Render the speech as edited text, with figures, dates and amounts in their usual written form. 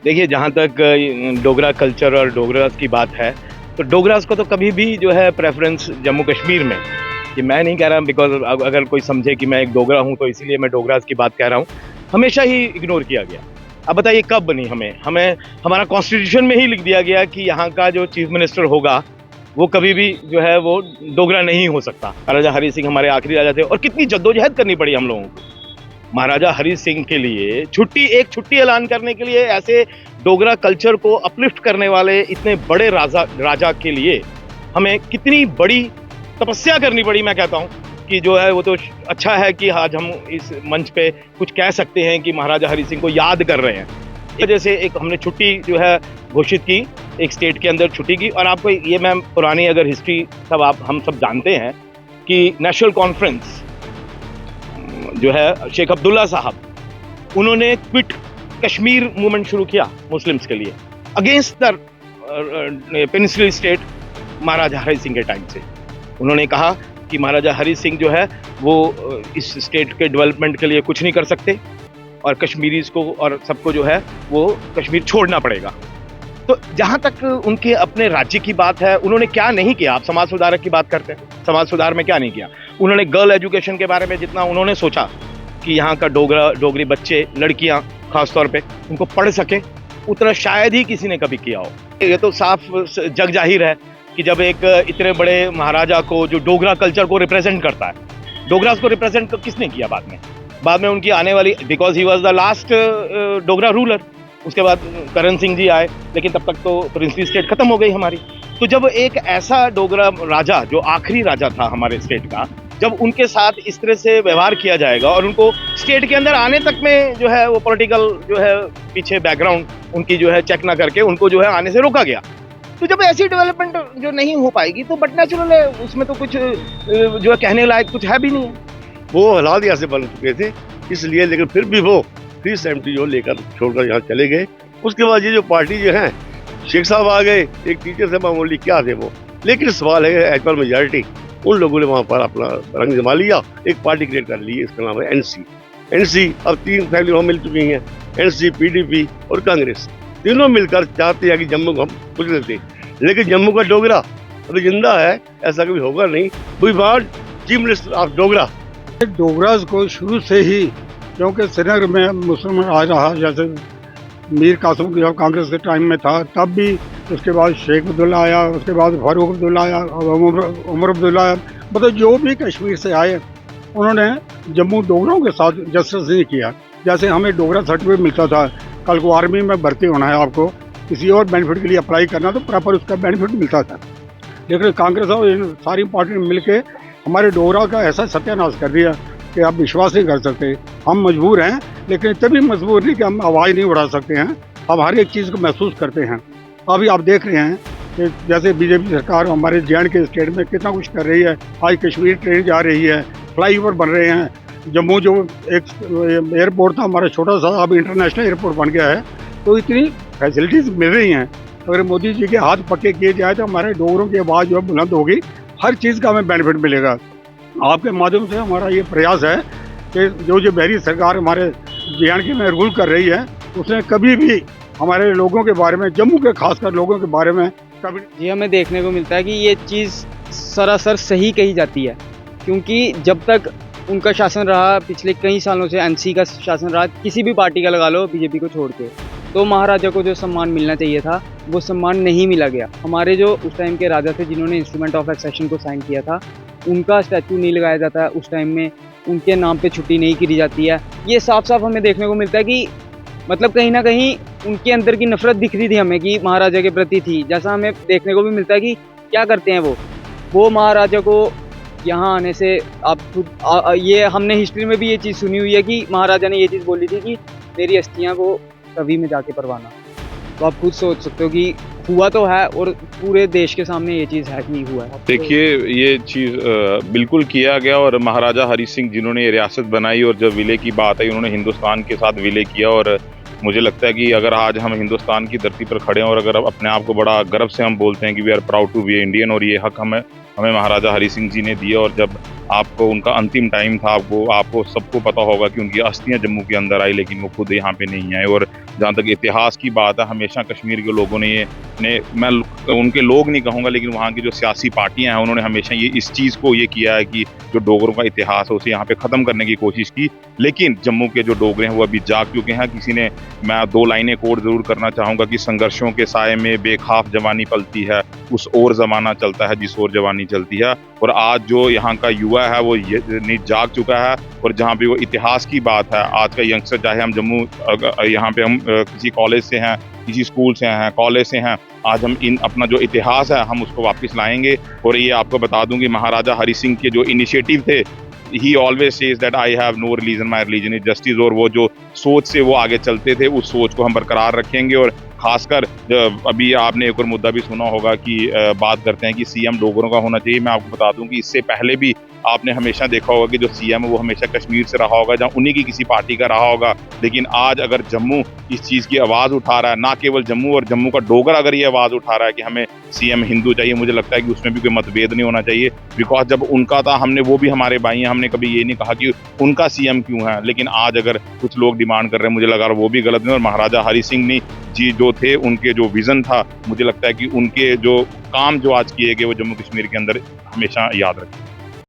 देखिए, जहाँ तक डोगरा कल्चर और डोगरास की बात है, तो डोगरास को तो कभी भी जो है प्रेफरेंस जम्मू कश्मीर में, ये मैं नहीं कह रहा बिकॉज अगर कोई समझे कि मैं एक डोगरा हूँ तो इसीलिए मैं डोगरास की बात कह रहा हूँ, हमेशा ही इग्नोर किया गया। अब बताइए कब बनी हमें हमारा कॉन्स्टिट्यूशन में ही लिख दिया गया कि यहाँ का जो चीफ मिनिस्टर होगा वो कभी भी जो है वो डोगरा नहीं हो सकता। महाराजा हरि सिंह हमारे आखिरी राजा थे और कितनी जद्दोजहद करनी पड़ी हम लोगों को महाराजा हरि सिंह के लिए एक छुट्टी ऐलान करने के लिए, ऐसे डोगरा कल्चर को अपलिफ्ट करने वाले इतने बड़े राजा के लिए हमें कितनी बड़ी तपस्या करनी पड़ी। मैं कहता हूँ कि जो है वो तो अच्छा है कि आज हम इस मंच पे कुछ कह सकते हैं कि महाराजा हरि सिंह को याद कर रहे हैं। इस वजह से एक हमने छुट्टी जो है घोषित की, एक स्टेट के अंदर छुट्टी की। और आपको ये मैम पुरानी अगर हिस्ट्री सब हम सब जानते हैं कि नेशनल कॉन्फ्रेंस जो है शेख अब्दुल्ला साहब, उन्होंने क्विट कश्मीर मूवमेंट शुरू किया मुस्लिम्स के लिए अगेंस्ट द पेनिनसुलर स्टेट महाराजा हरि सिंह के टाइम से। उन्होंने कहा कि महाराजा हरि सिंह जो है वो इस स्टेट के डेवलपमेंट के लिए कुछ नहीं कर सकते और कश्मीरीज को और सबको जो है वो कश्मीर छोड़ना पड़ेगा। तो जहाँ तक उनके अपने राज्य की बात है, उन्होंने क्या नहीं किया। आप समाज सुधारक की बात करते हैं, समाज सुधार में क्या नहीं किया उन्होंने। गर्ल एजुकेशन के बारे में जितना उन्होंने सोचा कि यहाँ का डोगरी बच्चे, लड़कियाँ खास तौर पे उनको पढ़ सके, उतना शायद ही किसी ने कभी किया हो। ये तो साफ जग जाहिर है कि जब एक इतने बड़े महाराजा को जो डोगरा कल्चर को रिप्रेजेंट करता है, डोगरास को रिप्रेजेंट किसने किया बाद में उनकी आने वाली, because he was the last Dogra ruler. उसके बाद करण सिंह जी आए, लेकिन तब तक तो प्रिंसली स्टेट खत्म हो गई हमारी। तो जब एक ऐसा डोगरा राजा जो आखिरी राजा था हमारे स्टेट का, जब उनके साथ इस तरह से व्यवहार किया जाएगा और उनको स्टेट के अंदर आने तक में जो है वो पॉलिटिकल जो है पीछे बैकग्राउंड उनकी जो है चेक ना करके उनको जो है आने से रोका गया, तो जब ऐसी डेवलपमेंट जो नहीं हो पाएगी तो बट नेचुरल है, उसमें तो कुछ जो है कहने लायक कुछ है भी नहीं है। वो हालात यहाँ से बन चुके थे इसलिए, लेकिन फिर भी वो 370 जो लेकर छोड़कर यहाँ चले गए। उसके बाद ये जो पार्टी जो है, शेख साहब आ गए, एक टीचर से मामूली क्या थे वो, लेकिन सवाल है एज पर मेजॉरिटी उन लोगों ने वहाँ पर अपना रंग जमा लिया, एक पार्टी क्रिएट कर ली, इसका नाम है एनसी। अब 3 फैमिली वहाँ मिल चुकी हैं, एनसी, पीडीपी और कांग्रेस, तीनों मिलकर चाहते हैं कि जम्मू को हम कुछ लेते, लेकिन जम्मू का डोगरा अभी जिंदा है, ऐसा कभी होगा नहीं। We want chief minister of Dogra. Dogras को शुरू से ही, क्योंकि श्रीनगर में मुसलमान आ रहा, जैसे मीर कासिम जब कांग्रेस के टाइम में था तब भी, उसके बाद शेख अब्दुल्ला आया, उसके बाद फारूक अब्दुल्ला आया, उमर अब्दुल्ला आया, मतलब जो भी कश्मीर से आए उन्होंने जम्मू डोगरों के साथ जस्टिस नहीं किया। जैसे हमें डोगरा सर्टिफिकेट मिलता था, कल को आर्मी में भर्ती होना है, आपको किसी और बेनिफिट के लिए अप्लाई करना तो प्रॉपर उसका बेनिफिट मिलता था, लेकिन कांग्रेस और इन सारी पार्टी ने मिलकर हमारे डोगरा का ऐसा सत्यानाश कर दिया कि आप विश्वास नहीं कर सकते। हम मजबूर हैं, लेकिन तभी मजबूर नहीं कि हम आवाज़ नहीं उठा सकते हैं, हम हर एक चीज़ को महसूस करते हैं। अभी आप देख रहे हैं कि जैसे बीजेपी सरकार हमारे जे के स्टेट में कितना कुछ कर रही है। आज कश्मीर ट्रेन जा रही है, फ्लाईओवर बन रहे हैं, जम्मू जो एक एयरपोर्ट था हमारा छोटा सा, अब इंटरनेशनल एयरपोर्ट बन गया है, तो इतनी फैसिलिटीज़ मिल रही हैं। अगर मोदी जी के हाथ पक्के किए जाए तो हमारे डोगरों की आवाज़ जो है बुलंद होगी, हर चीज़ का हमें बेनिफिट मिलेगा। आपके माध्यम से हमारा ये प्रयास है कि जो बहरी सरकार हमारे जे में रूल कर रही है, उसने कभी भी हमारे लोगों के बारे में, जम्मू के खासकर लोगों के बारे में कभी जी हमें देखने को मिलता है कि ये चीज़ सरासर सही कही जाती है, क्योंकि जब तक उनका शासन रहा, पिछले कई सालों से एनसी का शासन रहा, किसी भी पार्टी का लगा लो बीजेपी को छोड़ के, तो महाराजा को जो सम्मान मिलना चाहिए था वो सम्मान नहीं मिला गया। हमारे जो उस टाइम के राजा थे जिन्होंने इंस्ट्रूमेंट ऑफ एक्सेशन को साइन किया था, उनका स्टैचू नहीं लगाया जाता है उस टाइम में, उनके नाम पे छुट्टी नहीं की जाती है। ये साफ साफ हमें देखने को मिलता है कि मतलब कहीं ना कहीं उनके अंदर की नफरत दिख रही थी हमें कि महाराजा के प्रति थी। जैसा हमें देखने को भी मिलता है कि क्या करते हैं वो महाराजा को यहाँ आने से, आप खुद ये हमने हिस्ट्री में भी ये चीज़ सुनी हुई है कि महाराजा ने ये चीज़ बोली थी कि मेरी अस्थियाँ को तवी में जाके परवाना। तो आप खुद सोच सकते हो कि हुआ तो है और पूरे देश के सामने ये चीज़ है कि हुआ है। देखिए, ये चीज़ बिल्कुल किया गया और महाराजा हरि सिंह जिन्होंने ये रियासत बनाई और जब विलय की बात आई उन्होंने हिंदुस्तान के साथ विलय किया। और मुझे लगता है कि अगर आज हम हिंदुस्तान की धरती पर खड़े हैं और अगर अपने आप को बड़ा गर्व से हम बोलते हैं कि we are proud to be Indian और ये हक हमें हमें महाराजा हरि सिंह जी ने दिए। और जब आपको उनका अंतिम टाइम था, आपको सबको पता होगा कि उनकी अस्थियां जम्मू के अंदर आई, लेकिन वो खुद यहाँ पे नहीं आए। और जहाँ तक इतिहास की बात है, हमेशा कश्मीर के लोगों ने मैं उनके लोग नहीं कहूँगा, लेकिन वहाँ की जो सियासी पार्टियां हैं उन्होंने हमेशा ये इस चीज़ को ये किया है कि जो डोगरों का इतिहास है उसे यहाँ पे ख़त्म करने की कोशिश की। लेकिन जम्मू के जो डोगरे हैं वो अभी जाग चुके हैं। मैं 2 लाइनें कोट ज़रूर करना चाहूँगा कि संघर्षों के साए में बेखाफ जवानी पलती है, उस ओर ज़माना चलता है जिस ओर जवानी चलती है। और आज जो यहाँ का युवा है वो जाग चुका है। और जहाँ पे वो इतिहास की बात है, आज का यंगस्टर, चाहे हम जम्मू यहाँ पे हम किसी कॉलेज से हैं, किसी स्कूल से हैं, कॉलेज से हैं, आज हम अपना जो इतिहास है हम उसको वापस लाएंगे। और ये आपको बता दूं कि महाराजा हरि सिंह के जो इनिशिएटिव थे, he always says that I have no religion, my religion is justice. और वो जो सोच से वो आगे चलते थे, उस सोच को हम बरकरार रखेंगे। और खासकर अभी आपने एक और मुद्दा भी सुना होगा कि बात करते हैं कि सीएम डोगरों का होना चाहिए। मैं आपको बता दूं कि इससे पहले भी आपने हमेशा देखा होगा कि जो सीएम है वो हमेशा कश्मीर से रहा होगा, जहां उन्हीं की किसी पार्टी का रहा होगा। लेकिन आज अगर जम्मू इस चीज़ की आवाज़ उठा रहा है, ना केवल जम्मू और जम्मू का डोगरा अगर ये आवाज़ उठा रहा है कि हमें सीएम हिंदू चाहिए, मुझे लगता है कि उसमें भी कोई मतभेद नहीं होना चाहिए। बिकॉज जब उनका था, हमने वो भी हमारे भाई हैं, हमने कभी ये नहीं कहा कि उनका सीएम क्यों है। लेकिन आज अगर कुछ लोग डिमांड कर रहे हैं, मुझे लगा वो भी गलत नहीं। और महाराजा हरि सिंह जी जो थे, उनके जो विजन था, मुझे लगता है कि उनके जो काम जो आज किए गए वो जम्मू कश्मीर के अंदर हमेशा याद रखें।